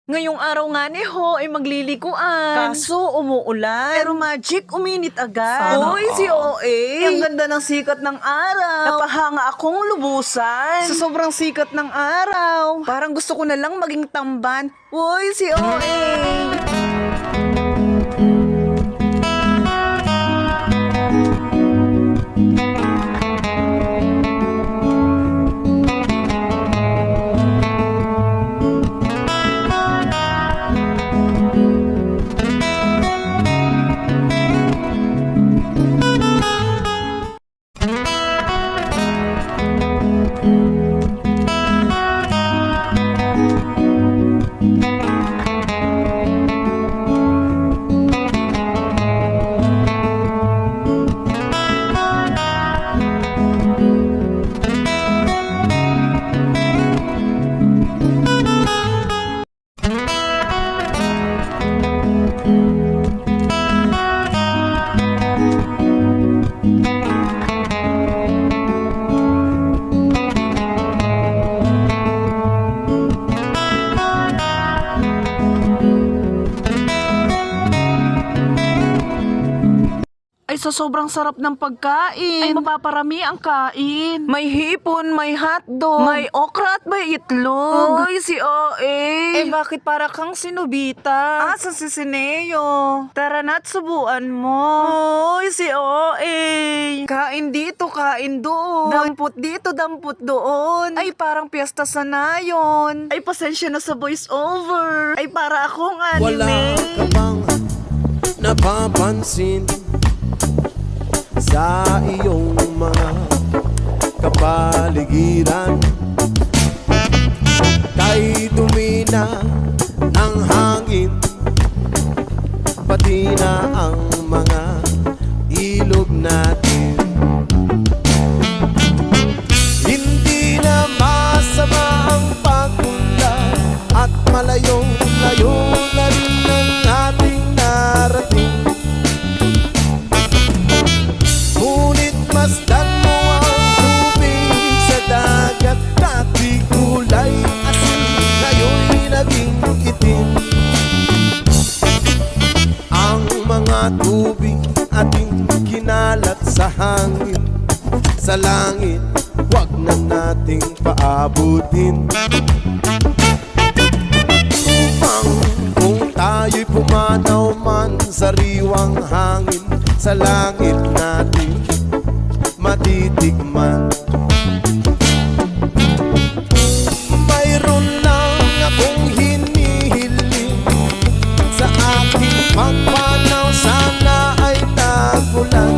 Ngayong araw nga ni Ho ay maglilikuan. Kaso umuulan. Pero magic, uminit agad. Sana Hoy, si OA. Ang ganda ng sikat ng araw. Napahanga akong lubusan. Sa sobrang sikat ng araw. Parang gusto ko na lang maging tamban. Hoy, si OA. Ay sa sobrang sarap ng pagkain. Ay mapaparami ang kain. May hipon, may hotdog, May okra at may itlog. Hoy, si OA. Eh bakit para kang sinubita? Asa si Sineo? Tara na't subuan mo. Hoy, si OA. Kain dito, kain doon. Dampot dito, dampot doon. Ay parang piyesta sa nayon. Ay, pasensya na sa voice over. Ay para akong Wala anime. ka bang napapansin sa iyong mga kapaligiran? Kay dumi na ng hangin, pati na ang mga ilog natin. Hindi na masama ang pagpunta at malayong-layo na rin ang ating narating. Ngunit masdan mo ang tubig sa dagat, dati kulay asin, ngayon'y naging itim. Ang mga tubig ating kinalat sa hangin, sa langit, wag na nating paabutin. Upang kung tayo'y pumanaw man sa riwang hangin, sa langit natin matitikman. Mayroon lang akong hinihiling sa aking pagpanaw, sana ay nagulan.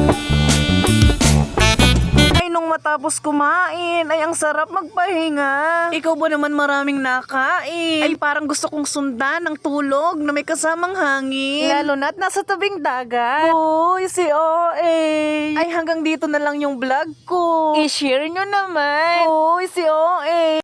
Ay nung matapos kumain, ay ang sarap magpahinga. Ikaw ba naman maraming nakain? Ay parang gusto kong sundan ng tulog na may kasamang hangin. Lalo na't nasa tabing dagat. Hoy, si OA. Ay, hanggang dito na lang yung vlog ko. I-share nyo naman. Hoy, si OA.